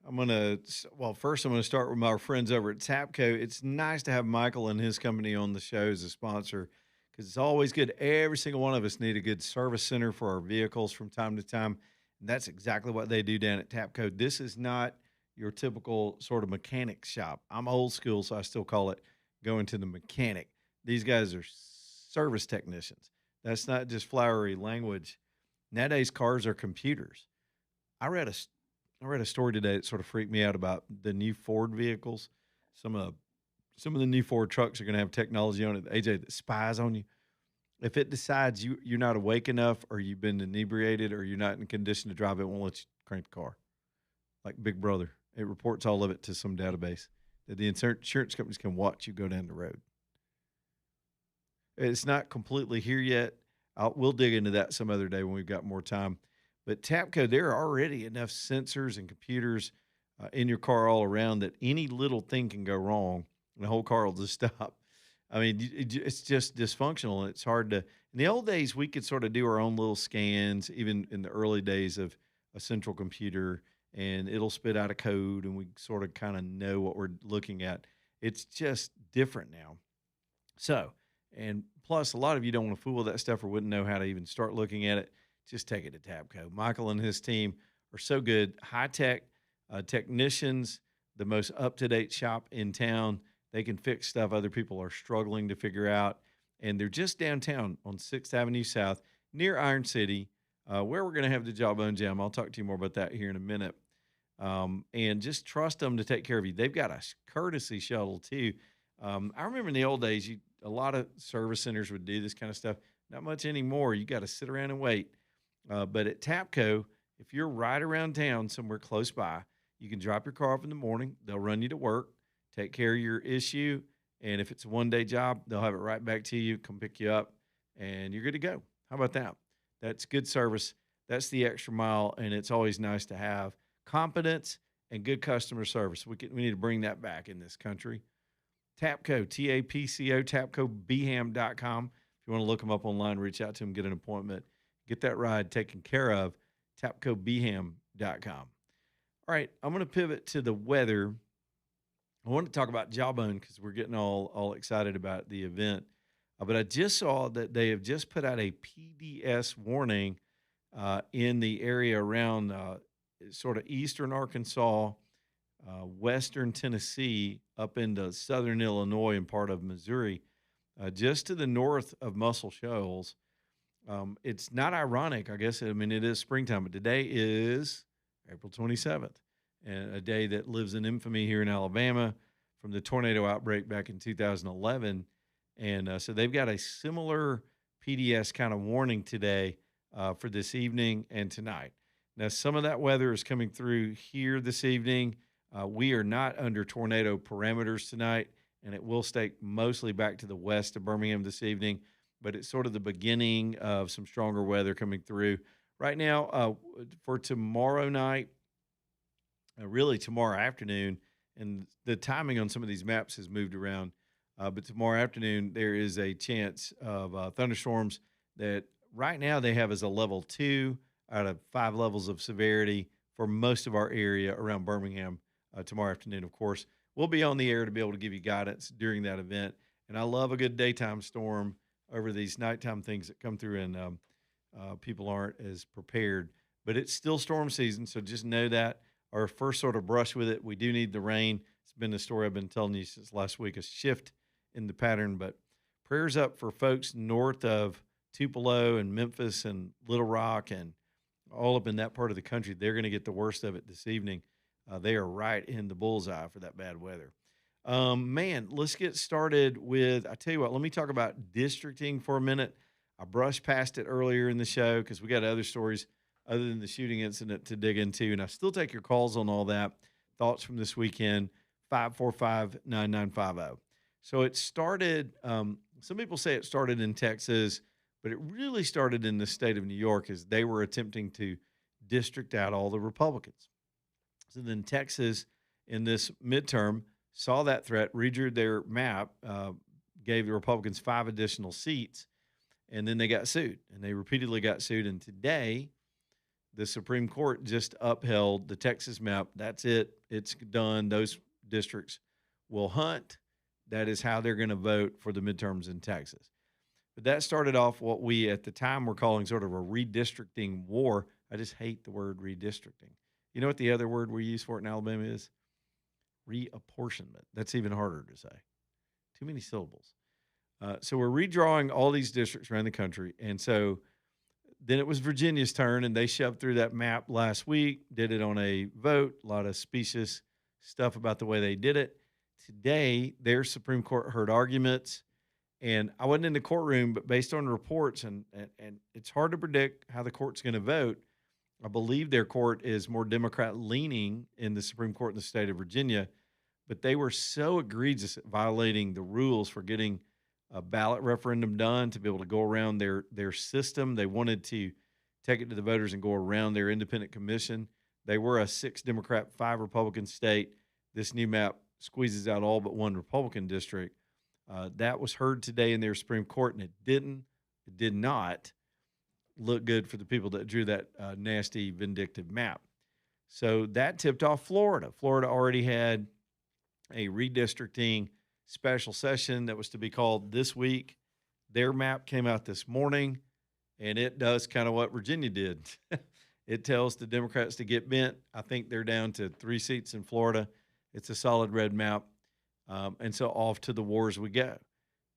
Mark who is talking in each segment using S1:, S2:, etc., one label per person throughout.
S1: First I'm gonna start with my friends over at Tapco. It's nice to have Michael and his company on the show as a sponsor because it's always good. Every single one of us need a good service center for our vehicles from time to time. And that's exactly what they do down at Tapco. This is not your typical sort of mechanic shop. I'm old school, so I still call it going to the mechanic. These guys are service technicians. That's not just flowery language. Nowadays, cars are computers. I read a s- I read a story today that sort of freaked me out about the new Ford vehicles. Some of some of the new Ford trucks are going to have technology on it, AJ, that spies on you. If it decides you're not awake enough, or you've been inebriated, or you're not in condition to drive, it won't let you crank the car. Like Big Brother, it reports all of it to some database that the insurance companies can watch you go down the road. It's not completely here yet. We'll dig into that some other day when we've got more time. But Tapco, there are already enough sensors and computers in your car all around that any little thing can go wrong and the whole car will just stop. I mean, it's just dysfunctional, and it's hard to. In the old days, we could sort of do our own little scans, even in the early days of a central computer, and it'll spit out a code, and we sort of kind of know what we're looking at. It's just different now. So, and plus, a lot of you don't want to fool with that stuff or wouldn't know how to even start looking at it. Just take it to Tabco. Michael and his team are so good. High tech technicians, the most up to date shop in town. They can fix stuff other people are struggling to figure out. And they're just downtown on 6th Avenue South near Iron City, where we're going to have the Jawbone Jam. I'll talk to you more about that here in a minute. And just trust them to take care of you. They've got a courtesy shuttle too. I remember in the old days, a lot of service centers would do this kind of stuff. Not much anymore. You got to sit around and wait. But at Tapco, if you're right around town somewhere close by, you can drop your car off in the morning. They'll run you to work, take care of your issue, and if it's a one day job, they'll have it right back to you, come pick you up, and you're good to go. How about that? That's good service. That's the extra mile, and it's always nice to have competence and good customer service. We need to bring that back in this country. Tapco, TAPCO, tapcobham.com. If you want to look them up online, reach out to them, get an appointment, get that ride taken care of, tapcobham.com. All right, I'm going to pivot to the weather. I want to talk about Jawbone because we're getting all excited about the event. But I just saw that they have just put out a PDS warning in the area around sort of eastern Arkansas, western Tennessee, up into southern Illinois and part of Missouri, just to the north of Muscle Shoals. It's not ironic, I guess. I mean, it is springtime, but today is April 27th, and a day that lives in infamy here in Alabama from the tornado outbreak back in 2011. And so they've got a similar PDS kind of warning today for this evening and tonight. Now, some of that weather is coming through here this evening. We are not under tornado parameters tonight, and it will stay mostly back to the west of Birmingham this evening, but it's sort of the beginning of some stronger weather coming through. Right now, for tomorrow night, really tomorrow afternoon, and the timing on some of these maps has moved around, but tomorrow afternoon, there is a chance of thunderstorms that right now they have as a level 2 out of 5 levels of severity for most of our area around Birmingham tomorrow afternoon. Of course, we'll be on the air to be able to give you guidance during that event. And I love a good daytime storm over these nighttime things that come through, and people aren't as prepared. But it's still storm season, so just know that. Our first sort of brush with it, we do need the rain. It's been the story I've been telling you since last week, a shift in the pattern. But prayers up for folks north of Tupelo and Memphis and Little Rock and all up in that part of the country. They're going to get the worst of it this evening. They are right in the bullseye for that bad weather. Man, let's get started with, I tell you what, let me talk about districting for a minute. I brushed past it earlier in the show because we got other stories other than the shooting incident to dig into. And I still take your calls on all that. Thoughts from this weekend, 545-9950. So it started, some people say it started in Texas, but it really started in the state of New York as they were attempting to district out all the Republicans. So then Texas, in this midterm, saw that threat, redrew their map, gave the Republicans 5 additional seats, and then they got sued. And they repeatedly got sued. And today, The Supreme Court just upheld the Texas map. That's it. It's done. Those districts will hunt. That is how they're going to vote for the midterms in Texas. But that started off what we at the time were calling sort of a redistricting war. I just hate the word redistricting. You know what the other word we use for it in Alabama is? Reapportionment. That's even harder to say. Too many syllables. So we're redrawing all these districts around the country. And so then it was Virginia's turn, and they shoved through that map last week, did it on a vote, a lot of specious stuff about the way they did it. Today, their Supreme Court heard arguments, and I wasn't in the courtroom, but based on reports, and it's hard to predict how the court's going to vote. I believe their court is more Democrat-leaning in the Supreme Court in the state of Virginia, but they were so egregious at violating the rules for getting a ballot referendum done to be able to go around their system. They wanted to take it to the voters and go around their independent commission. They were a 6 Democrat, 5 Republican state. This new map squeezes out all but one Republican district. That was heard today in their Supreme Court, and it did not look good for the people that drew that nasty, vindictive map. So that tipped off Florida. Florida already had a redistricting special session that was to be called this week. Their map came out this morning, and it does kind of what Virginia did. It tells the Democrats to get bent. I think they're down to 3 seats in Florida. It's a solid red map. And so off to the wars we go.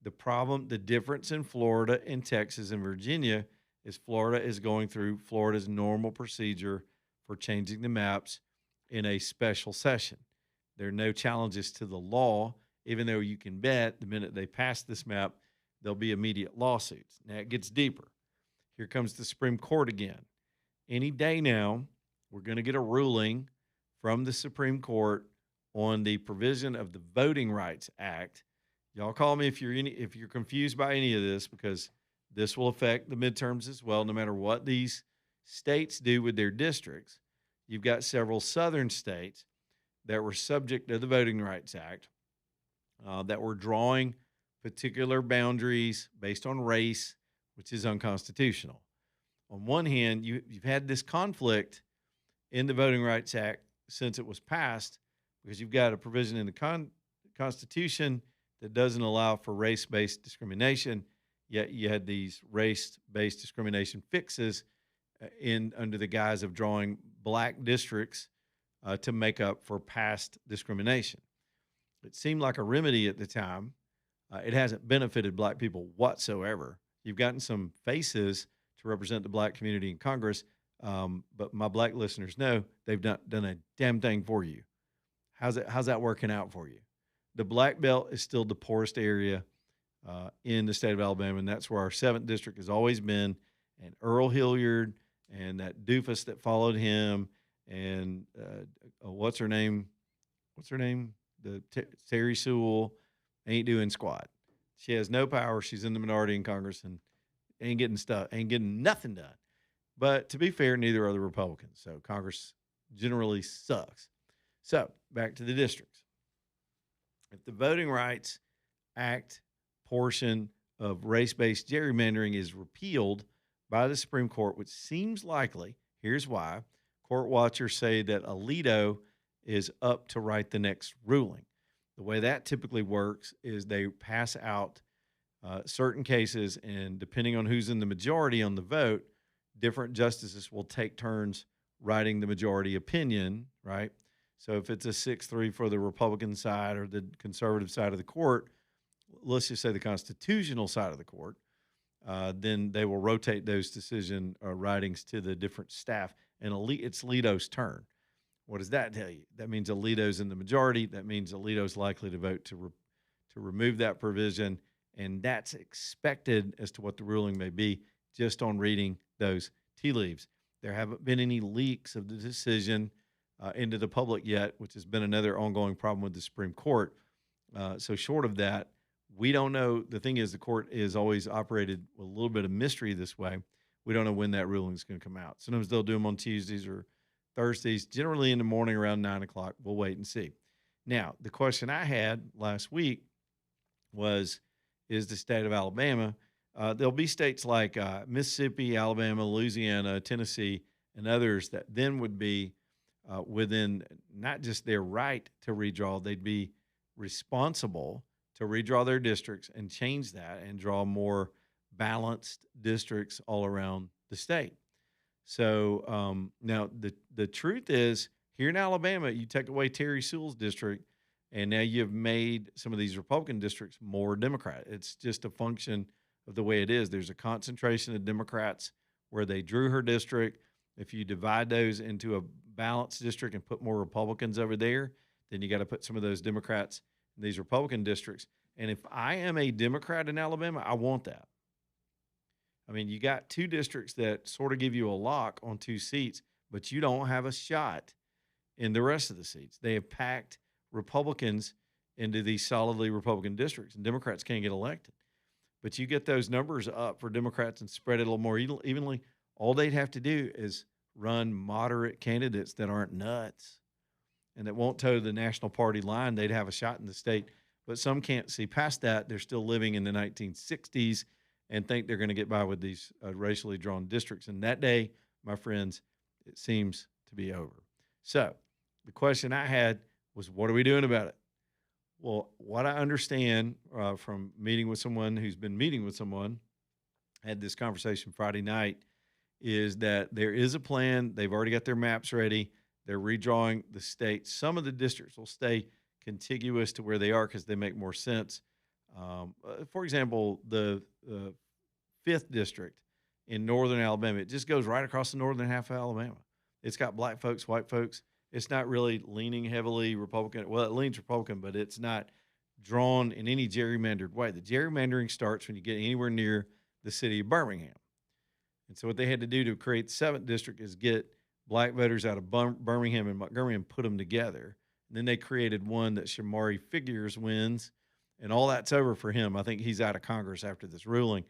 S1: The difference in Florida and Texas and Virginia is Florida is going through Florida's normal procedure for changing the maps in a special session. There are no challenges to the law, even though you can bet the minute they pass this map, there'll be immediate lawsuits. Now it gets deeper. Here comes the Supreme Court again. Any day now, we're going to get a ruling from the Supreme Court on the provision of the Voting Rights Act. Y'all call me if you're confused by any of this, because this will affect the midterms as well, no matter what these states do with their districts. You've got several southern states that were subject to the Voting Rights Act that were drawing particular boundaries based on race, which is unconstitutional. On one hand, you've had this conflict in the Voting Rights Act since it was passed, because you've got a provision in the Constitution that doesn't allow for race-based discrimination, yet you had these race-based discrimination fixes under the guise of drawing black districts to make up for past discrimination. It seemed like a remedy at the time. It hasn't benefited black people whatsoever. You've gotten some faces to represent the black community in Congress, but my black listeners know they've not done a damn thing for you. How's that working out for you? The Black Belt is still the poorest area in the state of Alabama, and that's where our 7th district has always been. And Earl Hilliard and that doofus that followed him, and what's her name? Terry Sewell ain't doing squat. She has no power. She's in the minority in Congress and ain't getting nothing done. But to be fair, neither are the Republicans. So Congress generally sucks. So back to the districts. If the Voting Rights Act portion of race-based gerrymandering is repealed by the Supreme Court, which seems likely, here's why. Court watchers say that Alito is up to write the next ruling. The way that typically works is they pass out certain cases, and depending on who's in the majority on the vote, different justices will take turns writing the majority opinion, right? So if it's a 6-3 for the Republican side or the conservative side of the court, let's just say the constitutional side of the court, then they will rotate those decision writings to the different staff, and it's Alito's turn. What does that tell you? That means Alito's in the majority. That means Alito's likely to vote to remove that provision, and that's expected as to what the ruling may be just on reading those tea leaves. There haven't been any leaks of the decision into the public yet, which has been another ongoing problem with the Supreme Court. So short of that, we don't know. The thing is, the court is always operated with a little bit of mystery this way. We don't know when that ruling is going to come out. Sometimes they'll do them on Tuesdays or Thursdays, generally in the morning around 9 o'clock. We'll wait and see. Now, the question I had last week was, is the state of Alabama, there'll be states like Mississippi, Alabama, Louisiana, Tennessee, and others that then would be within not just their right to redraw, they'd be responsible to redraw their districts and change that and draw more balanced districts all around the state. So now the truth is, here in Alabama, you take away Terry Sewell's district, and now you've made some of these Republican districts more Democrat. It's just a function of the way it is. There's a concentration of Democrats where they drew her district. If you divide those into a balanced district and put more Republicans over there, then you got to put some of those Democrats in these Republican districts. And if I am a Democrat in Alabama, I want that. I mean, you got two districts that sort of give you a lock on two seats, but you don't have a shot in the rest of the seats. They have packed Republicans into these solidly Republican districts, and Democrats can't get elected. But you get those numbers up for Democrats and spread it a little more evenly. All they'd have to do is run moderate candidates that aren't nuts and that won't toe the national party line. They'd have a shot in the state. But some can't see past that. They're still living in the 1960s and think they're going to get by with these racially drawn districts. And that day, my friends, it seems to be over. So the question I had was, what are we doing about it? Well, what I understand from meeting with someone who's been meeting with someone, had this conversation Friday night, is that there is a plan. They've already got their maps ready. They're redrawing the state. Some of the districts will stay contiguous to where they are because they make more sense. For example, the 5th district in northern Alabama, it just goes right across the northern half of Alabama. It's got black folks, white folks. It's not really leaning heavily Republican. Well, it leans Republican, but it's not drawn in any gerrymandered way. The gerrymandering starts when you get anywhere near the city of Birmingham. And so what they had to do to create the 7th district is get black voters out of Birmingham and Montgomery and put them together. And then they created one that Shamari Figures wins, and all that's over for him. I think he's out of Congress after this ruling.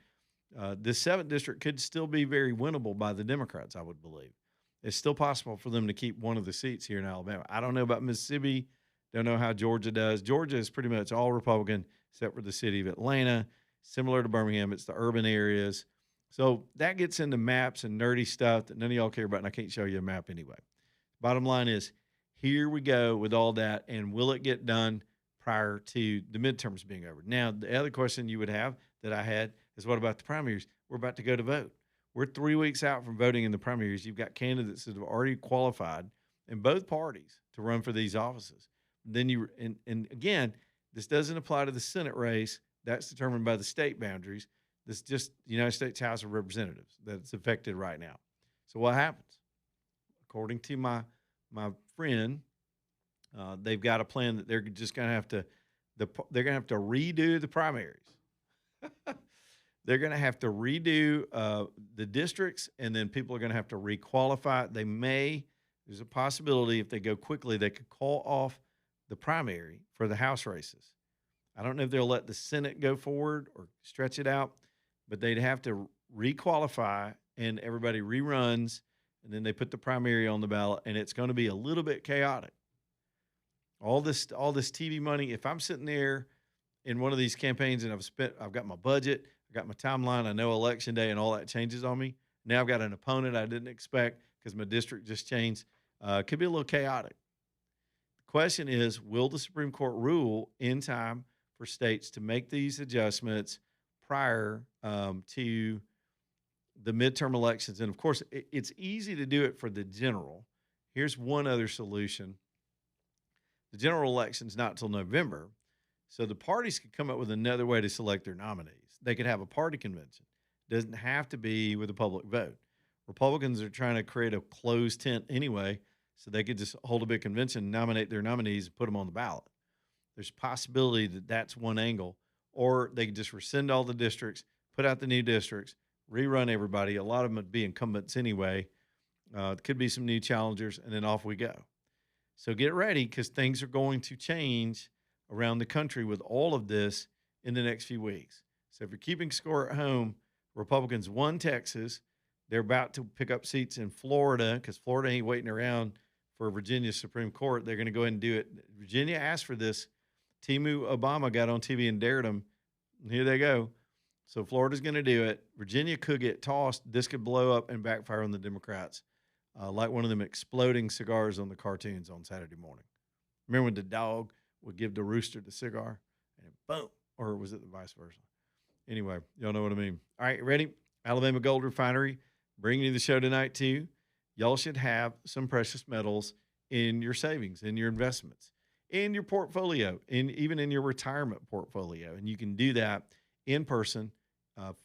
S1: This 7th district could still be very winnable by the Democrats, I would believe. It's still possible for them to keep one of the seats here in Alabama. I don't know about Mississippi. Don't know how Georgia does. Georgia is pretty much all Republican except for the city of Atlanta. Similar to Birmingham, it's the urban areas. So that gets into maps and nerdy stuff that none of y'all care about, and I can't show you a map anyway. Bottom line is, here we go with all that, and will it get done prior to the midterms being over? Now, the other question you would have that I had is, what about the primaries? We're about to go to vote. We're 3 weeks out from voting in the primaries. You've got candidates that have already qualified in both parties to run for these offices. Then and again, this doesn't apply to the Senate race. That's determined by the state boundaries. This is just the United States House of Representatives that's affected right now. So what happens? According to my friend, they've got a plan that they're just going to have to they're going to have to redo the primaries. They're going to have to redo the districts, and then people are going to have to requalify. There's a possibility if they go quickly, they could call off the primary for the House races. I don't know if they'll let the Senate go forward or stretch it out, but they'd have to requalify, and everybody reruns, and then they put the primary on the ballot, and it's going to be a little bit chaotic. All this TV money, if I'm sitting there in one of these campaigns and I've got my budget, I got my timeline, I know election day and all that changes on me. Now I've got an opponent I didn't expect because my district just changed. It could be a little chaotic. The question is, will the Supreme Court rule in time for states to make these adjustments prior to the midterm elections? And of course, it's easy to do it for the general. Here's one other solution. The general election's not until November, so the parties could come up with another way to select their nominees. They could have a party convention. It doesn't have to be with a public vote. Republicans are trying to create a closed tent anyway, so they could just hold a big convention, nominate their nominees, and put them on the ballot. There's a possibility that that's one angle, or they could just rescind all the districts, put out the new districts, rerun everybody. A lot of them would be incumbents anyway. It could be some new challengers, and then off we go. So get ready, because things are going to change around the country with all of this in the next few weeks. So if you're keeping score at home, Republicans won Texas. They're about to pick up seats in Florida because Florida ain't waiting around for Virginia's Supreme Court. They're going to go ahead and do it. Virginia asked for this. Timu Obama got on TV and dared them. And here they go. So Florida's going to do it. Virginia could get tossed. This could blow up and backfire on the Democrats. like one of them exploding cigars on the cartoons on Saturday morning. Remember when the dog would give the rooster the cigar and boom, or was it the vice versa? Anyway, y'all know what I mean. All right, ready? Alabama Gold Refinery bringing you the show tonight too. Y'all should have some precious metals in your savings, in your investments, in your portfolio, in even in your retirement portfolio, and you can do that in person,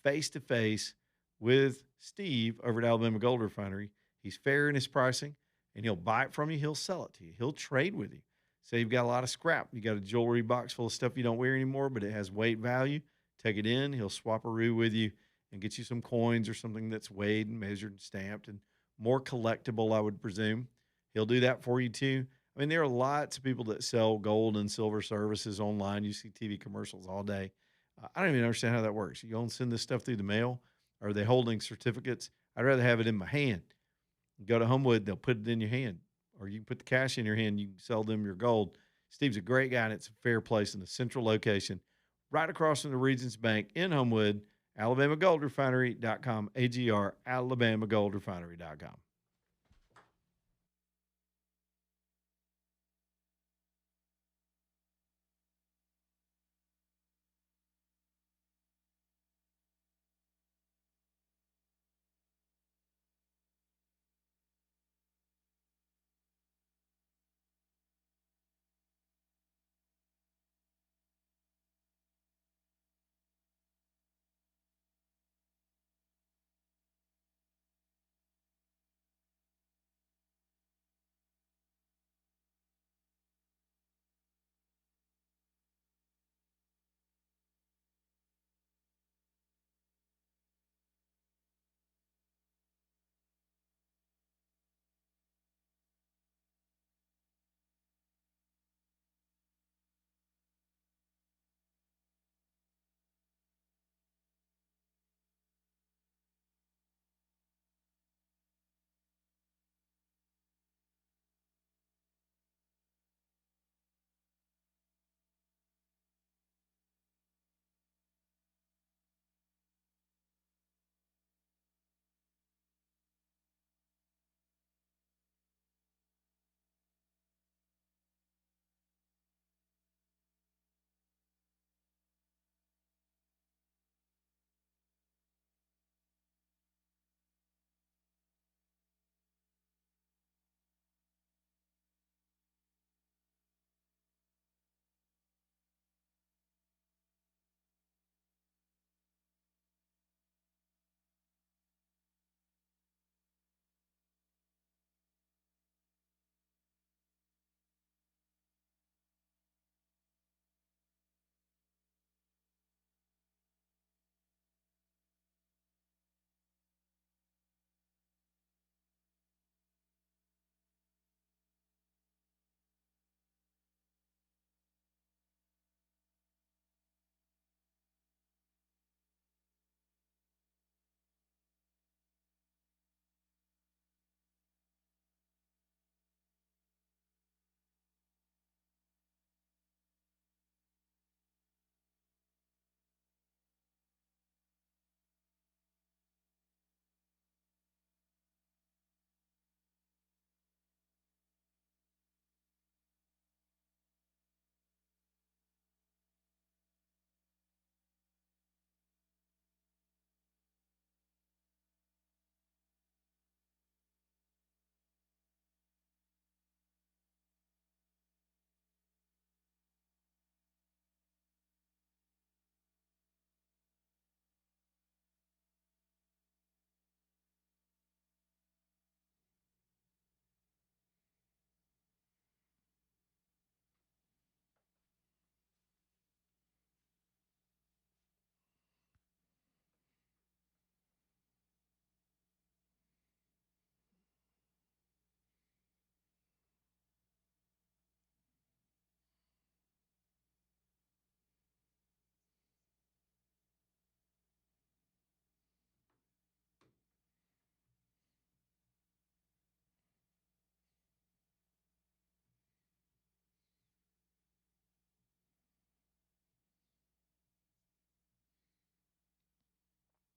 S1: face to face with Steve over at Alabama Gold Refinery. He's fair in his pricing, and he'll buy it from you. He'll sell it to you. He'll trade with you. Say you've got a lot of scrap. You got a jewelry box full of stuff you don't wear anymore, but it has weight value. Take it in. He'll swap a roo with you and get you some coins or something that's weighed and measured and stamped and more collectible, I would presume. He'll do that for you too. I mean, there are lots of people that sell gold and silver services online. You see TV commercials all day. I don't even understand how that works. You go and send this stuff through the mail. Are they holding certificates? I'd rather have it in my hand. You go to Homewood, they'll put it in your hand, or you can put the cash in your hand. You can sell them your gold. Steve's a great guy, and it's a fair place in a central location, right across from the Regions Bank in Homewood. AlabamaGoldRefinery.com, AGR, AlabamaGoldRefinery.com.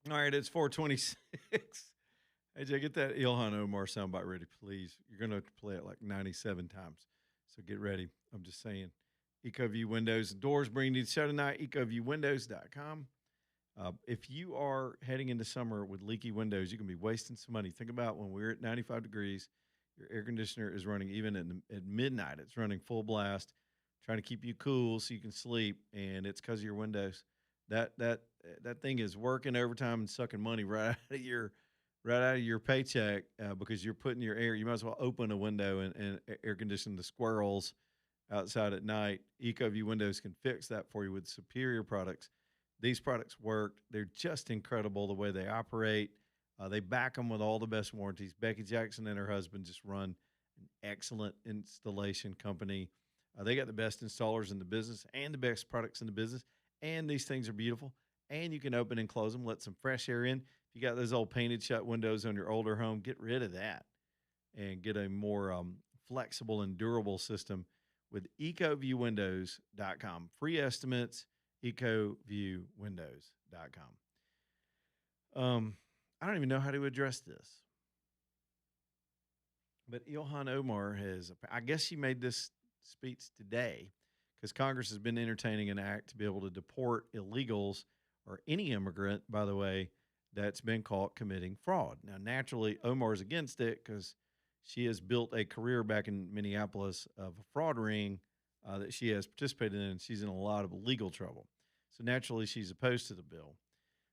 S1: All right, it's 426. AJ, get that Ilhan Omar soundbite ready, please. You're going to have to play it like 97 times. So get ready. I'm just saying. EcoView Windows and Doors bringing you the show tonight, ecoviewwindows.com. If you are heading into summer with leaky windows, you can be wasting some money. Think about when we're at 95 degrees, your air conditioner is running even at midnight. It's running full blast, trying to keep you cool so you can sleep, and it's because of your windows. That thing is working overtime and sucking money right out of your paycheck because you're putting your air. You might as well open a window and air condition the squirrels outside at night. EcoView Windows can fix that for you with superior products. These products work. They're just incredible the way they operate. They back them with all the best warranties. Becky Jackson and her husband just run an excellent installation company. They got the best installers in the business and the best products in the business. And these things are beautiful. And you can open and close them, let some fresh air in. If you got those old painted shut windows on your older home, get rid of that and get a more flexible and durable system with ecoviewwindows.com. Free estimates, ecoviewwindows.com. I don't even know how to address this. But Ilhan Omar I guess she made this speech today because Congress has been entertaining an act to be able to deport illegals or any immigrant, by the way, that's been caught committing fraud. Now, naturally, Omar's against it because she has built a career back in Minneapolis of a fraud ring that she has participated in, and she's in a lot of legal trouble. So naturally, she's opposed to the bill.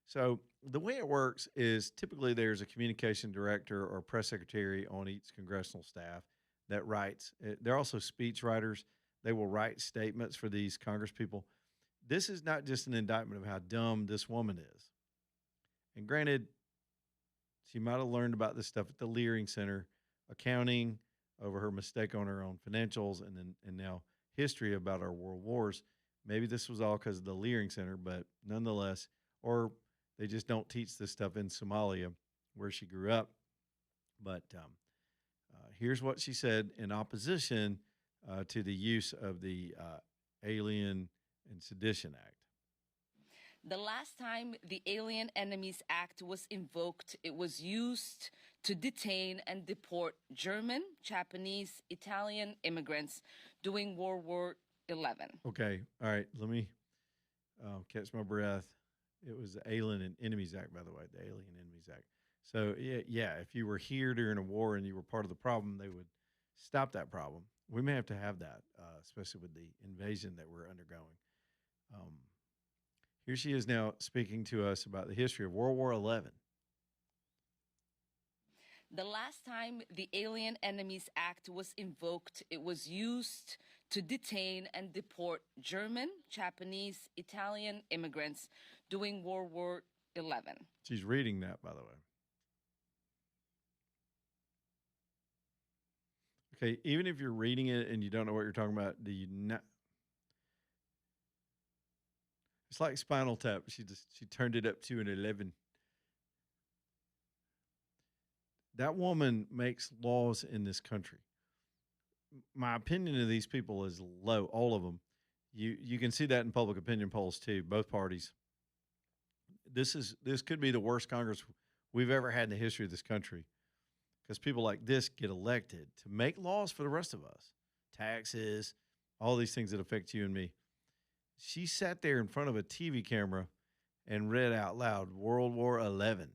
S1: So the way it works is typically there's a communication director or press secretary on each congressional staff that writes. They're also speech writers. They will write statements for these Congress people. This is not just an indictment of how dumb this woman is. And granted, she might have learned about this stuff at the Leering Center, accounting over her mistake on her own financials, and now history about our world wars. Maybe this was all because of the Leering Center, but nonetheless, or they just don't teach this stuff in Somalia, where she grew up. But here's what she said in opposition to the use of the Alien and Sedition Act.
S2: The last time the Alien Enemies Act was invoked, it was used to detain and deport German, Japanese, Italian immigrants during World War XI.
S1: Okay. All right. Let me catch my breath. It was the Alien and Enemies Act, by the way, the Alien Enemies Act. So, yeah, if you were here during a war and you were part of the problem, they would stop that problem. We may have to have that, especially with the invasion that we're undergoing. Here she is now speaking to us about the history of World War XI.
S2: The last time the Alien Enemies Act was invoked, it was used to detain and deport German, Japanese, Italian immigrants during World War XI.
S1: She's reading that, by the way. Okay, even if you're reading it and you don't know what you're talking about, do you not? It's like Spinal Tap. She turned it up to an 11. That woman makes laws in this country. My opinion of these people is low, all of them. You can see that in public opinion polls too, both parties. This could be the worst Congress we've ever had in the history of this country, because people like this get elected to make laws for the rest of us, taxes, all these things that affect you and me. She sat there in front of a TV camera and read out loud World War XI.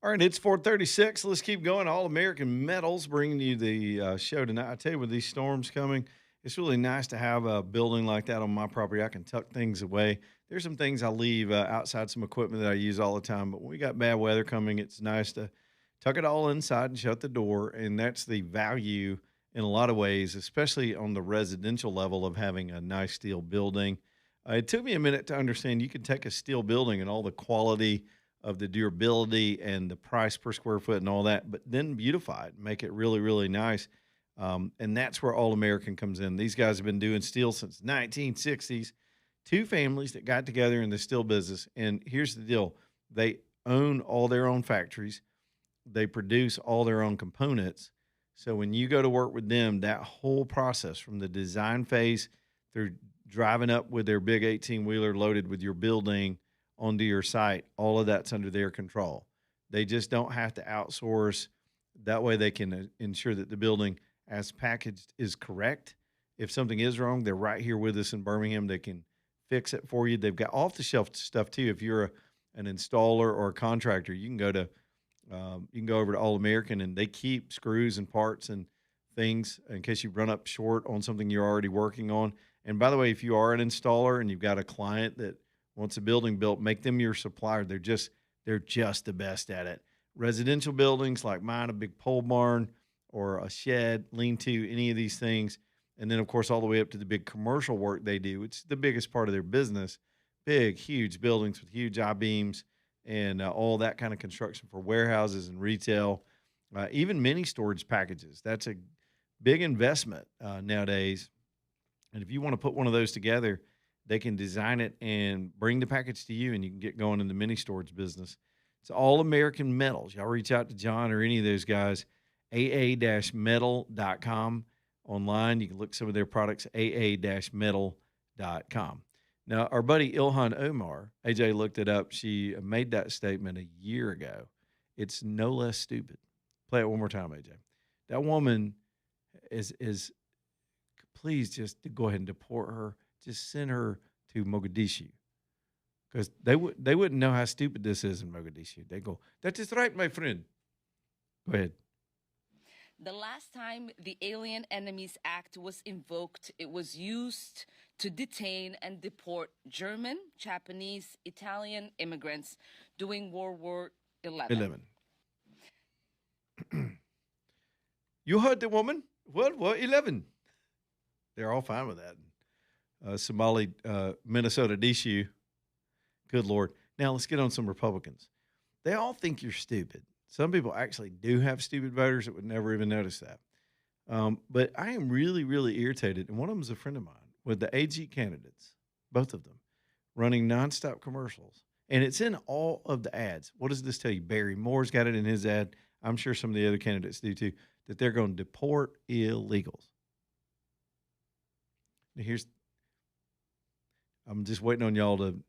S1: All right, it's 4:36. Let's keep going. All American Metals bringing you the show tonight. I tell you, with these storms coming, it's really nice to have a building like that on my property. I can tuck things away. There's some things I leave outside, some equipment that I use all the time. But when we got bad weather coming, it's nice to tuck it all inside and shut the door. And that's the value in a lot of ways, especially on the residential level of having a nice steel building. It took me a minute to understand you can take a steel building and all the quality of the durability and the price per square foot and all that, but then beautify it, make it really, really nice. And that's where All American comes in. These guys have been doing steel since 1960s. Two families that got together in the steel business. And here's the deal. They own all their own factories. They produce all their own components. So when you go to work with them, that whole process from the design phase through driving up with their big 18-wheeler loaded with your building onto your site, all of that's under their control. They just don't have to outsource. That way they can ensure that the building as packaged is correct. If something is wrong, they're right here with us in Birmingham. They can fix it for you. They've got off-the-shelf stuff too. If you're an installer or a contractor, you can go over to All American, and they keep screws and parts and things in case you run up short on something you're already working on. And by the way, if you are an installer and you've got a client that wants a building built, make them your supplier. They're just the best at it. Residential buildings like mine, a big pole barn or a shed, lean-to, any of these things. And then, of course, all the way up to the big commercial work they do. It's the biggest part of their business. Big, huge buildings with huge I-beams and all that kind of construction for warehouses and retail, even mini storage packages. That's a big investment nowadays. And if you want to put one of those together, they can design it and bring the package to you, and you can get going in the mini storage business. It's All American Metals. Y'all reach out to John or any of those guys, aa-metal.com. Online, you can look at some of their products, aa-metal.com. Now, our buddy Ilhan Omar, AJ looked it up. She made that statement a year ago. It's no less stupid. Play it one more time, AJ. That woman is please just go ahead and deport her. Just send her to Mogadishu, because they wouldn't know how stupid this is in Mogadishu. They go, "That is right, my friend." Go ahead.
S2: The last time the Alien Enemies Act was invoked, it was used to detain and deport German, Japanese, Italian immigrants during World War XI.
S1: You heard the woman? World War 11. They're all fine with that. Somali, Minnesota issue. Good Lord. Now let's get on some Republicans. They all think you're stupid. Some people actually do have stupid voters that would never even notice that. But I am really, really irritated. And one of them is a friend of mine with the AG candidates, both of them, running nonstop commercials. And it's in all of the ads. What does this tell you? Barry Moore's got it in his ad. I'm sure some of the other candidates do too, that they're going to deport illegals. Now I'm just waiting on y'all to,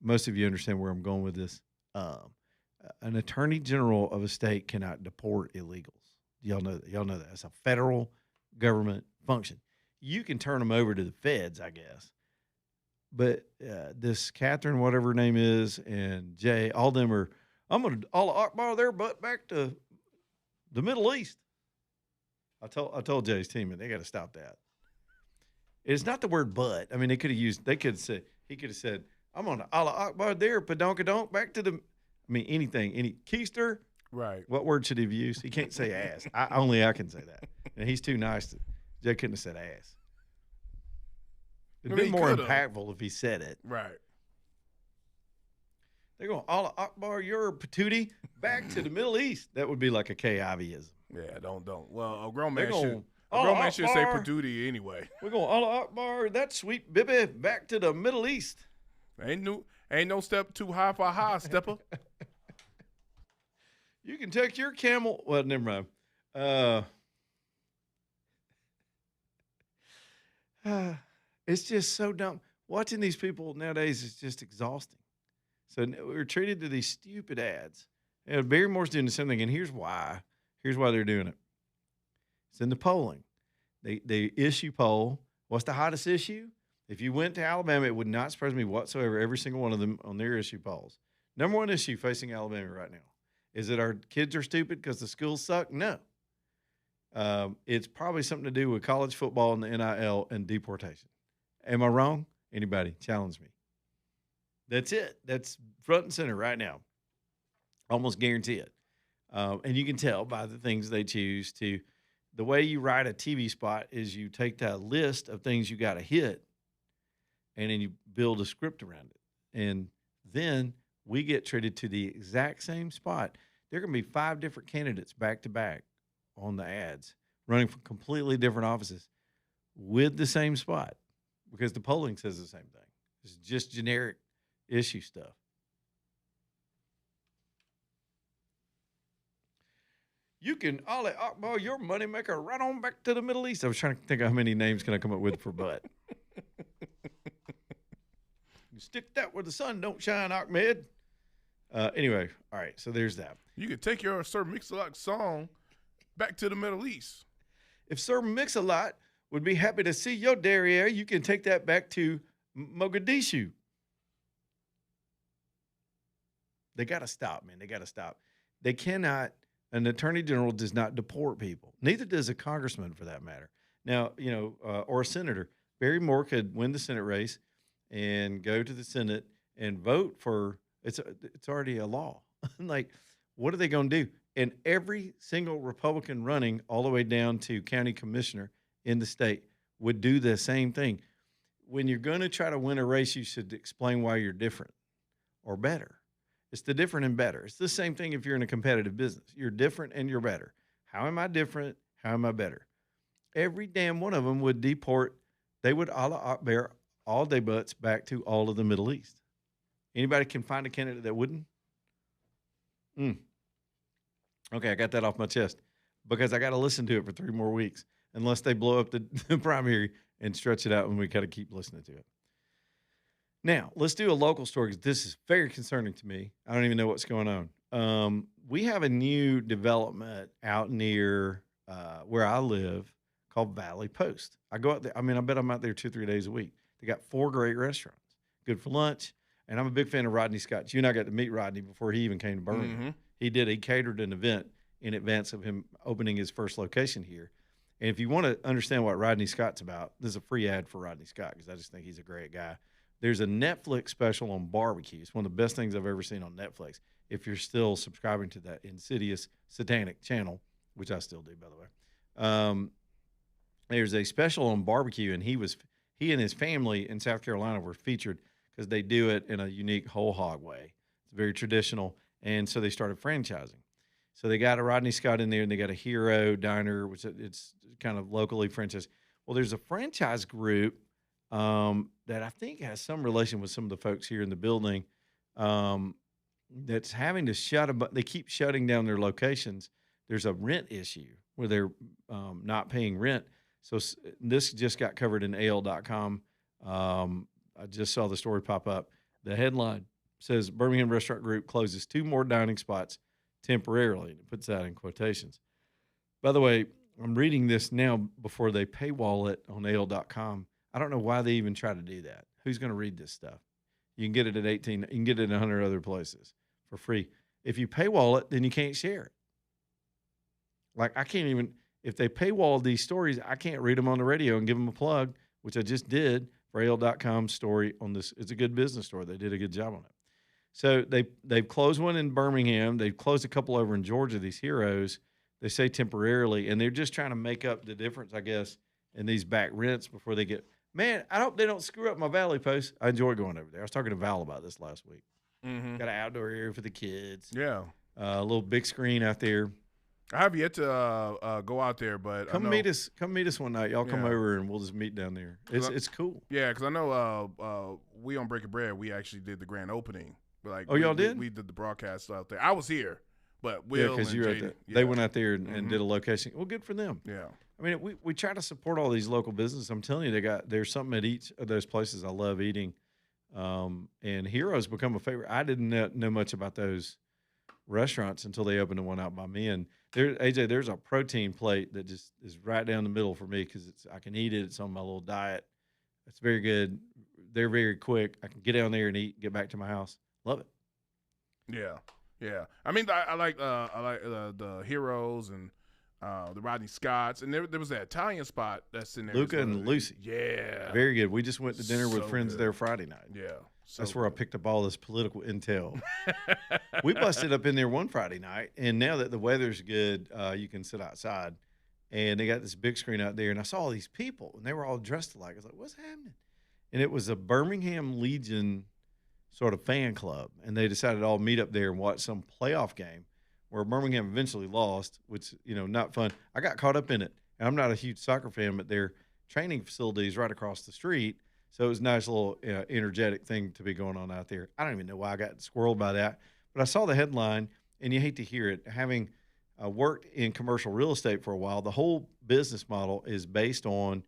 S1: most of you understand where I'm going with this. An attorney general of a state cannot deport illegals. Y'all know that. Y'all know that. It's a federal government function. You can turn them over to the feds, I guess. But this Catherine, whatever her name is, and Jay, all of them are, I'm going to Allah Akbar their butt back to the Middle East. I told Jay's team, and they got to stop that. It's not the word "but." I mean, he could have said, "I'm on Allah Akbar there, padonkadonk, back to the." I mean, anything, any keister.
S3: Right.
S1: What word should he have used? He can't say ass. Only I can say that, and he's too nice. Jay couldn't have said ass. It'd been more impactful if he said it.
S3: Right.
S1: They're going, Allah Akbar, your patootie, back to the Middle East. That would be like a K-Ivyism.
S3: Yeah, don't. Well, a grown man
S1: going,
S3: should say patootie anyway.
S1: We're going, Allah Akbar, that sweet baby, back to the Middle East.
S3: Ain't no step too high for a high stepper.
S1: You can take your camel. Well, never mind. It's just so dumb. Watching these people nowadays is just exhausting. So we're treated to these stupid ads. And Barry Moore's doing the same thing, and here's why. Here's why they're doing it. It's in the polling. They issue poll. What's the hottest issue? If you went to Alabama, it would not surprise me whatsoever, every single one of them on their issue polls. Number one issue facing Alabama right now. Is it our kids are stupid because the schools suck? No. It's probably something to do with college football and the NIL and deportation. Am I wrong? Anybody challenge me? That's it. That's front and center right now. Almost guarantee it. And you can tell by the things they choose to. The way you write a TV spot is you take that list of things you got to hit, and then you build a script around it. And then we get treated to the exact same spot. There are going to be 5 different candidates back to back on the ads running for completely different offices with the same spot because the polling says the same thing. It's just generic issue stuff. You can Ali Akbar your moneymaker right on back to the Middle East. I was trying to think of how many names can I come up with for butt. You stick that where the sun don't shine, Ahmed. Anyway, all right, so there's that.
S3: You could take your Sir Mix-a-Lot song back to the Middle East.
S1: If Sir Mix-a-Lot would be happy to see your derriere, you can take that back to Mogadishu. They got to stop, man. They got to stop. They cannot. An attorney general does not deport people. Neither does a congressman, for that matter. Now, or a senator. Barry Moore could win the Senate race and go to the Senate and vote for. It's already a law. Like, what are they going to do? And every single Republican running all the way down to county commissioner in the state would do the same thing. When you're going to try to win a race, you should explain why you're different or better. It's the different and better. It's the same thing if you're in a competitive business. You're different and you're better. How am I different? How am I better? Every damn one of them would deport. They would bear all day butts back to all of the Middle East. Anybody can find a candidate that wouldn't? Okay, I got that off my chest because I got to listen to it for 3 more weeks unless they blow up the primary and stretch it out and we got to keep listening to it. Now, let's do a local story because this is very concerning to me. I don't even know what's going on. We have a new development out near where I live called Valley Post. I go out there. I mean, I bet I'm out there 2-3 days a week. They got 4 great restaurants, good for lunch. And I'm a big fan of Rodney Scott. You and I got to meet Rodney before he even came to Birmingham. Mm-hmm. He catered an event in advance of him opening his first location here. And if you want to understand what Rodney Scott's about, this is a free ad for Rodney Scott because I just think he's a great guy. There's a Netflix special on barbecue. It's one of the best things I've ever seen on Netflix. If you're still subscribing to that insidious satanic channel, which I still do, by the way, there's a special on barbecue, and he and his family in South Carolina were featured because they do it in a unique whole hog way. It's very traditional, and so they started franchising. So they got a Rodney Scott in there, and they got a Hero Diner, which it's kind of locally franchised. Well, there's a franchise group that I think has some relation with some of the folks here in the building that's having to they keep shutting down their locations. There's a rent issue where they're not paying rent. So this just got covered in AL.com. I just saw the story pop up. The headline says Birmingham Restaurant Group closes 2 more dining spots temporarily. And it puts that in quotations. By the way, I'm reading this now before they paywall it on AL.com. I don't know why they even try to do that. Who's going to read this stuff? You can get it at 18. You can get it in 100 other places for free. If you paywall it, then you can't share it. Like I can't even, if they paywall these stories, I can't read them on the radio and give them a plug, which I just did for AL.com story on this. It's a good business story. They did a good job on it. So they've closed one in Birmingham. They've closed a couple over in Georgia, these Heroes. They say temporarily, and they're just trying to make up the difference, I guess, in these back rents before they get. Man, I hope they don't screw up my Valley Post. I enjoy going over there. I was talking to Val about this last week. Mm-hmm. Got an outdoor area for the kids.
S3: Yeah.
S1: A little big screen out there.
S3: I have yet to go out there, but
S1: come meet us. Come meet us one night. Y'all come over and we'll just meet down there. It's cool.
S3: Yeah, because I know we on Breaking Bread, we actually did the grand opening. Like,
S1: y'all did?
S3: We did the broadcast out there. I was here, but Will and JD,
S1: they went out there and did a location. Well, good for them.
S3: Yeah.
S1: I mean, we try to support all these local businesses. I'm telling you, there's something at each of those places I love eating. And Heroes become a favorite. I didn't know much about those restaurants until they opened the one out by me. And there's a protein plate that just is right down the middle for me because I can eat it. It's on my little diet. It's very good. They're very quick. I can get down there and eat, get back to my house. Love it.
S3: Yeah. Yeah, I mean, I like the Heroes and the Rodney Scotts, and there was that Italian spot that's in there.
S1: Luca
S3: as well.
S1: and Lucy.
S3: Yeah,
S1: Very good. We just went to dinner with
S3: so
S1: friends
S3: good.
S1: there Friday night.
S3: Yeah, so
S1: That's where I picked up all this political intel. We busted up in there one Friday night, and now that the weather's good, you can sit outside. And they got this big screen out there, and I saw all these people, and they were all dressed alike. I was like, "What's happening?" And it was a Birmingham Legion sort of fan club, and they decided to all meet up there and watch some playoff game where Birmingham eventually lost, which not fun. I got caught up in it, and I'm not a huge soccer fan, but their training facility is right across the street, so it was a nice little energetic thing to be going on out there. I don't even know why I got squirreled by that, but I saw the headline, and you hate to hear it. Having worked in commercial real estate for a while, the whole business model is based on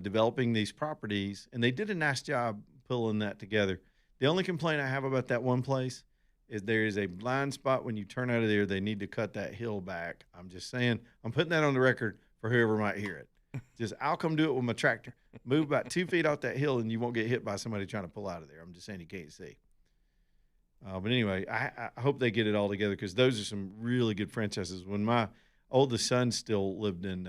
S1: developing these properties, and they did a nice job pulling that together. The only complaint I have about that one place is there is a blind spot when you turn out of there. They need to cut that hill back. I'm just saying, I'm putting that on the record for whoever might hear it. Just, I'll come do it with my tractor. Move about 2 feet off that hill, and you won't get hit by somebody trying to pull out of there. I'm just saying you can't see. But anyway, I hope they get it all together because those are some really good franchises. When my oldest son still lived in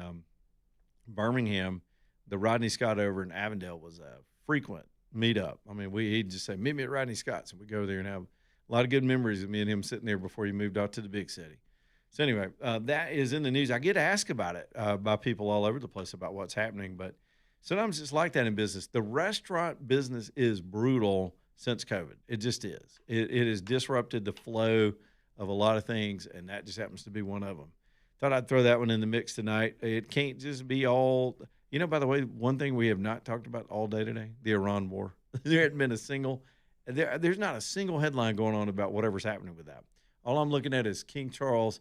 S1: Birmingham, the Rodney Scott over in Avondale was a frequent meetup. I mean, he'd just say, "Meet me at Rodney Scott's," and we'd go there and have a lot of good memories of me and him sitting there before he moved out to the big city. So anyway, that is in the news. I get asked about it by people all over the place about what's happening, but sometimes it's like that in business. The restaurant business is brutal since COVID. It just is. It has disrupted the flow of a lot of things, and that just happens to be one of them. Thought I'd throw that one in the mix tonight. It can't just be all – by the way, one thing we have not talked about all day today, the Iran war. There hadn't been a single – there's not a single headline going on about whatever's happening with that. All I'm looking at is King Charles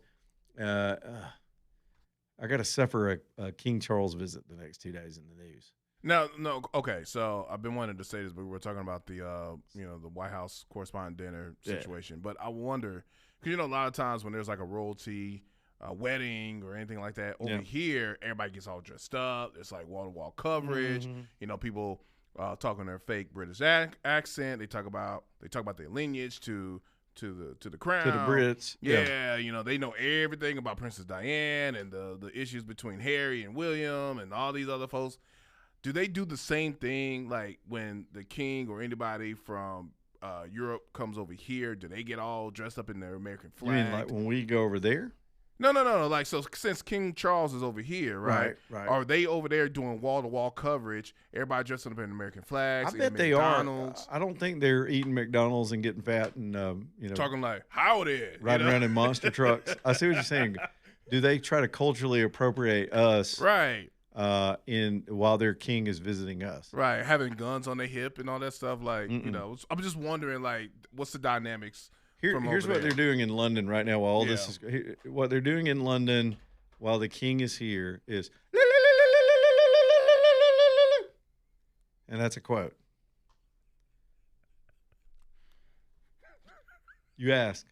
S1: I got to suffer a King Charles visit the next 2 days in the news.
S3: No, okay. So I've been wanting to say this, but we're talking about the the White House correspondent dinner situation. But I wonder, because a lot of times when there's like a royalty wedding or anything like that over here, everybody gets all dressed up. It's like wall-to-wall coverage.
S1: Mm-hmm.
S3: People talking their fake British accent. They talk about their lineage to the crown,
S1: to the Brits.
S3: Yeah, they know everything about Princess Diane and the issues between Harry and William and all these other folks. Do they do the same thing like when the king or anybody from Europe comes over here? Do they get all dressed up in their American flag?
S1: You mean like when we go over there?
S3: No. Like, so since King Charles is over here, right? Are they over there doing wall-to-wall coverage? Everybody dressed up in American flags.
S1: I bet they are. I don't think they're eating McDonald's and getting fat and
S3: talking like howdy,
S1: riding around in monster trucks. I see what you're saying. Do they try to culturally appropriate us?
S3: Right.
S1: While their king is visiting us,
S3: right? Having guns on their hip and all that stuff. Like, I'm just wondering, like, what's the dynamics?
S1: Here's what they're doing in London right now. While all this is, what they're doing in London while the king is here is, and that's a quote. You asked.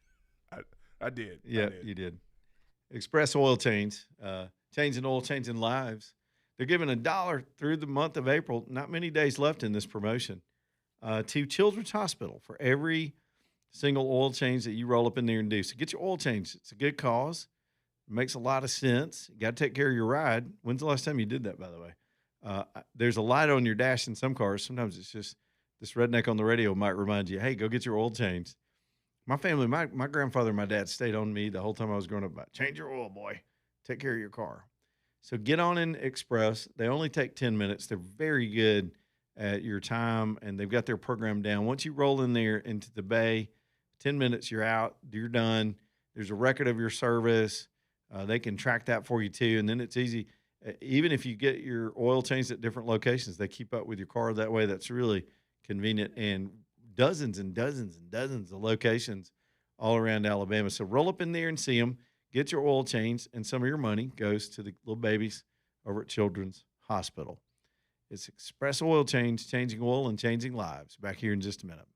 S3: I did.
S1: Yeah, you did. Express Oil Change, changing oil, changing lives. They're giving $1 through the month of April. Not many days left in this promotion to Children's Hospital for every single oil change that you roll up in there and do. So get your oil changed. It's a good cause. It makes a lot of sense. You got to take care of your ride. When's the last time you did that, by the way? There's a light on your dash in some cars. Sometimes it's just this redneck on the radio might remind you, hey, go get your oil changed. My family, my grandfather and my dad stayed on me the whole time I was growing up about, change your oil, boy. Take care of your car. So get on in Express. They only take 10 minutes. They're very good at your time, and they've got their program down. Once you roll in there into the bay, 10 minutes, you're out. You're done. There's a record of your service. They can track that for you, too, and then it's easy. Even if you get your oil changed at different locations, they keep up with your car that way. That's really convenient, and dozens and dozens and dozens of locations all around Alabama. So roll up in there and see them. Get your oil changed, and some of your money goes to the little babies over at Children's Hospital. It's Express Oil Change, changing oil and changing lives. Back here in just a minute.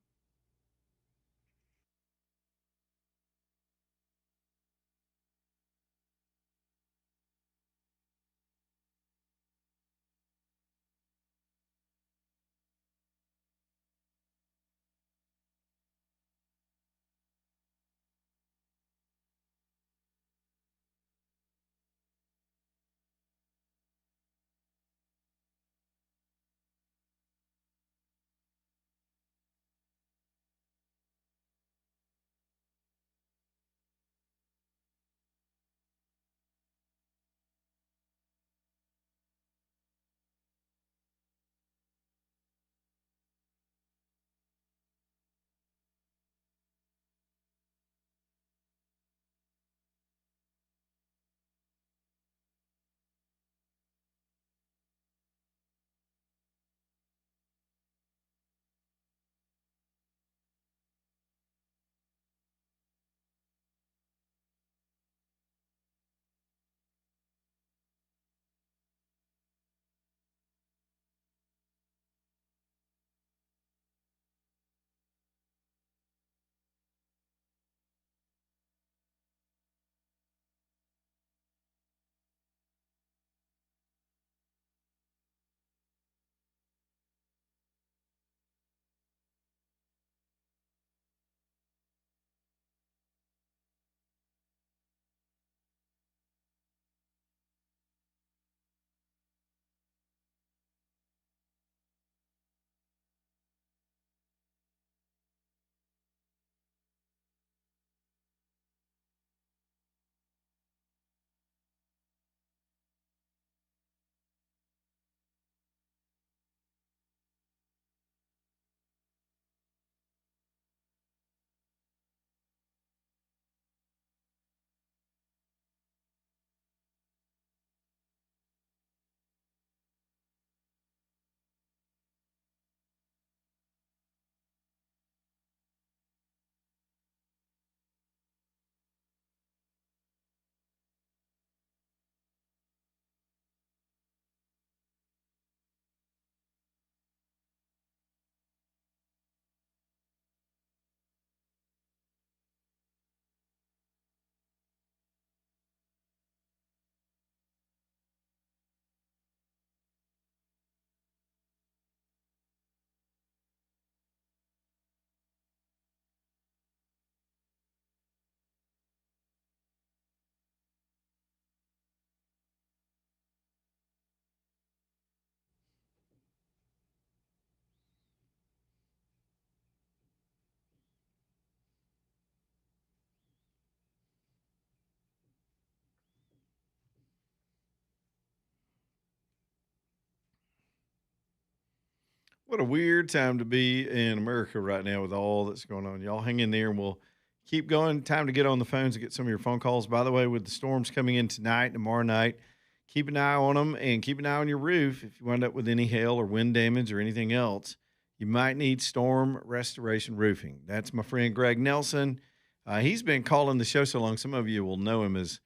S1: What a weird time to be in America right now with all that's going on. Y'all hang in there and we'll keep going. Time to get on the phones and get some of your phone calls. By the way, with the storms coming in tonight, tomorrow night, keep an eye on them and keep an eye on your roof. If you wind up with any hail or wind damage or anything else, you might need storm restoration roofing. That's my friend Greg Nelson. He's been calling the show so long. Some of you will know him as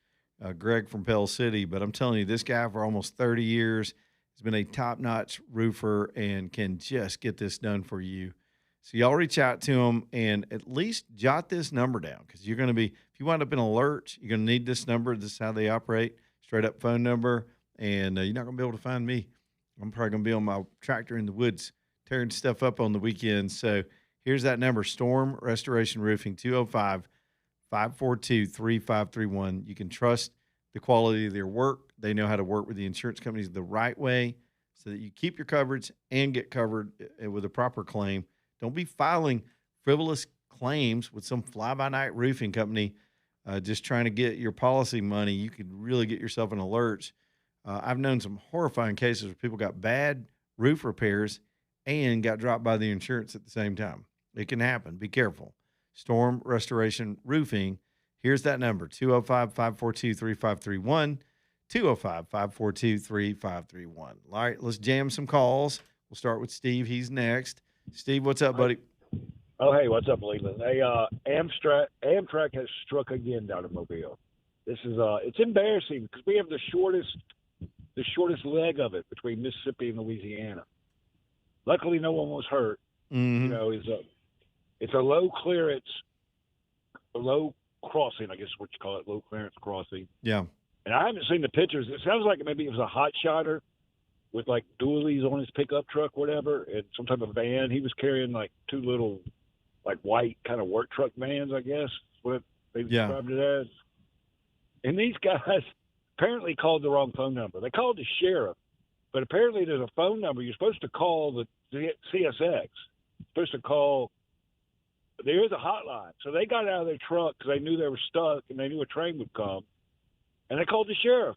S1: Greg from Pell City, but I'm telling you, this guy for almost 30 years has been a top-notch roofer and can just get this done for you. So y'all reach out to him and at least jot this number down because you're going to be, if you wind up in a lurch, you're going to need this number. This is how they operate, straight-up phone number, and you're not going to be able to find me. I'm probably going to be on my tractor in the woods tearing stuff up on the weekends. So here's that number, Storm Restoration Roofing, 205-542-3531. You can trust the quality of their work. They know how to work with the insurance companies the right way so that you keep your coverage and get covered with a proper claim. Don't be filing frivolous claims with some fly-by-night roofing company just trying to get your policy money. You could really get yourself in a lurch. I've known some horrifying cases where people got bad roof repairs and got dropped by the insurance at the same time. It can happen. Be careful. Storm Restoration Roofing. Here's that number, 205-542-3531, 205-542-3531. All right, let's jam some calls. We'll start with Steve. He's next. Steve, what's up, buddy?
S4: Oh, hey, what's up, Leland? Hey, Amtrak has struck again down in Mobile. This is it's embarrassing because we have the shortest leg of it between Mississippi and Louisiana. Luckily, no one was hurt.
S1: Mm-hmm.
S4: You know, it's a low clearance, a low crossing, I guess is what you call it, low clearance crossing.
S1: Yeah.
S4: And I haven't seen the pictures. It sounds like maybe it was a hot shotter with like dualies on his pickup truck, whatever, and some type of van. He was carrying like two little, like white kind of work truck vans, I guess, is what they described it as. And these guys apparently called the wrong phone number. They called the sheriff, but apparently there's a phone number. You're supposed to call the CSX. You're supposed to call. There is a hotline. So they got out of their truck because they knew they were stuck and they knew a train would come. And they called the sheriff.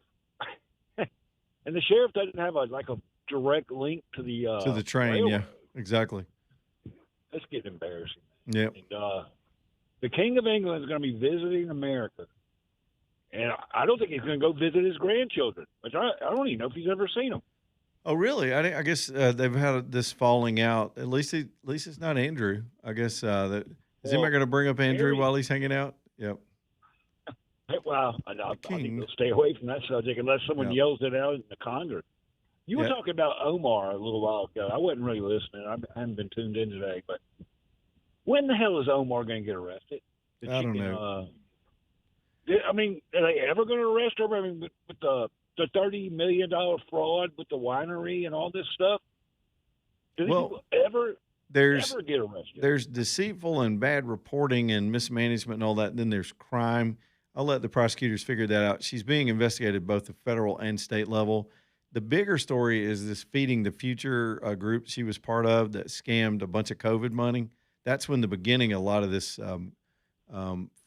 S4: And the sheriff doesn't have a direct link to the
S1: train.
S4: railroad.
S1: Yeah, exactly.
S4: That's getting embarrassing.
S1: Yeah.
S4: And the King of England is going to be visiting America. And I don't think he's going to go visit his grandchildren, which I don't even know if he's ever seen them.
S1: Oh, really? I guess they've had this falling out. At least it's not Andrew. I guess is anybody going to bring up Andrew while he's hanging out? Yep.
S4: Well, I think they'll stay away from that subject unless someone yells it out in the Congress. You were talking about Omar a little while ago. I wasn't really listening. I haven't been tuned in today. But when the hell is Omar going to get arrested?
S1: I don't know.
S4: I mean, are they ever going to arrest her? I mean, with the $30 million fraud with the winery and all this stuff? Did he ever get arrested?
S1: There's deceitful and bad reporting and mismanagement and all that. And then there's crime. I'll let the prosecutors figure that out. She's being investigated both the federal and state level. The bigger story is this Feeding the Future group she was part of that scammed a bunch of COVID money. That's when the beginning of a lot of this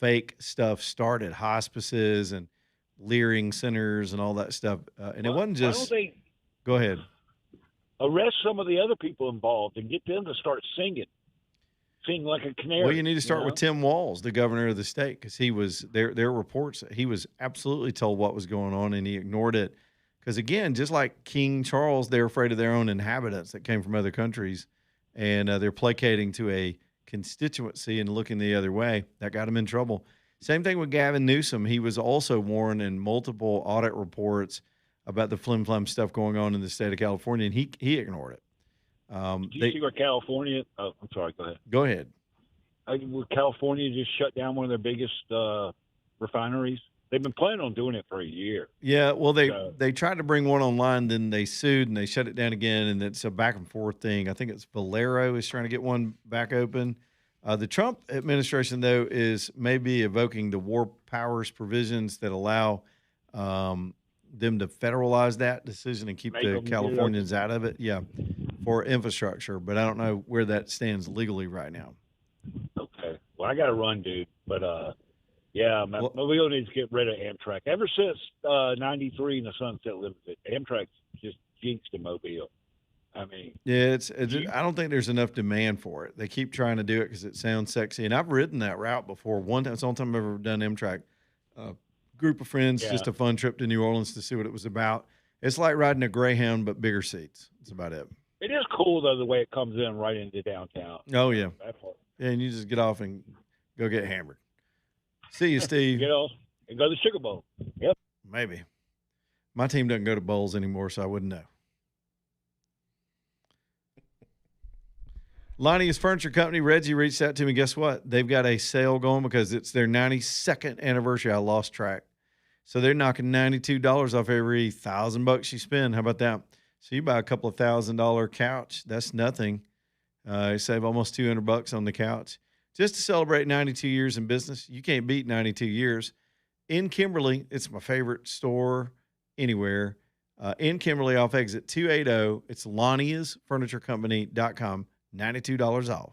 S1: fake stuff started, hospices and Leering centers and all that stuff. And it wasn't just.
S4: Why don't they
S1: go ahead.
S4: Arrest some of the other people involved and get them to start singing like a canary.
S1: Well, you need to start with Tim Walz, the governor of the state, because he was their reports. He was absolutely told what was going on, and he ignored it. Because again, just like King Charles, they're afraid of their own inhabitants that came from other countries, and they're placating to a constituency and looking the other way. That got him in trouble. Same thing with Gavin Newsom. He was also warned in multiple audit reports about the flim-flam stuff going on in the state of California, and he ignored it.
S4: Did you see where California I'm sorry, go ahead.
S1: Go ahead.
S4: Where California just shut down one of their biggest refineries? They've been planning on doing it for a year.
S1: Yeah, well, they tried to bring one online, then they sued, and they shut it down again, and it's a back-and-forth thing. I think it's Valero is trying to get one back open. The Trump administration, though, is maybe evoking the war powers provisions that allow them to federalize that decision and keep the Californians out of it. Yeah, for infrastructure. But I don't know where that stands legally right now.
S4: Okay. Well, I got to run, dude. But, Mobile needs to get rid of Amtrak. Ever since 93 and the Sunset Limited, Amtrak just jinxed in Mobile. I mean,
S1: Yeah,
S4: you,
S1: I don't think there's enough demand for it. They keep trying to do it because it sounds sexy, and I've ridden that route before. One time, it's the only time I've ever done Amtrak. Group of friends,
S4: yeah,
S1: just a fun trip to New Orleans to see what it was about. It's like riding a Greyhound but bigger seats. That's about it.
S4: it is cool though the way it comes in right into downtown.
S1: Oh yeah,
S4: That part.
S1: yeah, and you just get off and go get hammered. See you, Steve.
S4: You know, and go to the Sugar Bowl. Yep.
S1: Maybe my team doesn't go to bowls anymore, so I wouldn't know. Lonnie's Furniture Company, Reggie reached out to me. Guess what? They've got a sale going because it's their 92nd anniversary. I lost track. So they're knocking $92 off every $1,000 you spend. How about that? So you buy a couple of $1,000 couch. That's nothing. You save almost $200 on the couch. Just to celebrate 92 years in business. You can't beat 92 years. In Kimberly, it's my favorite store anywhere. In Kimberly off exit 280. It's Lonnie'sFurnitureCompany.com. $92 off.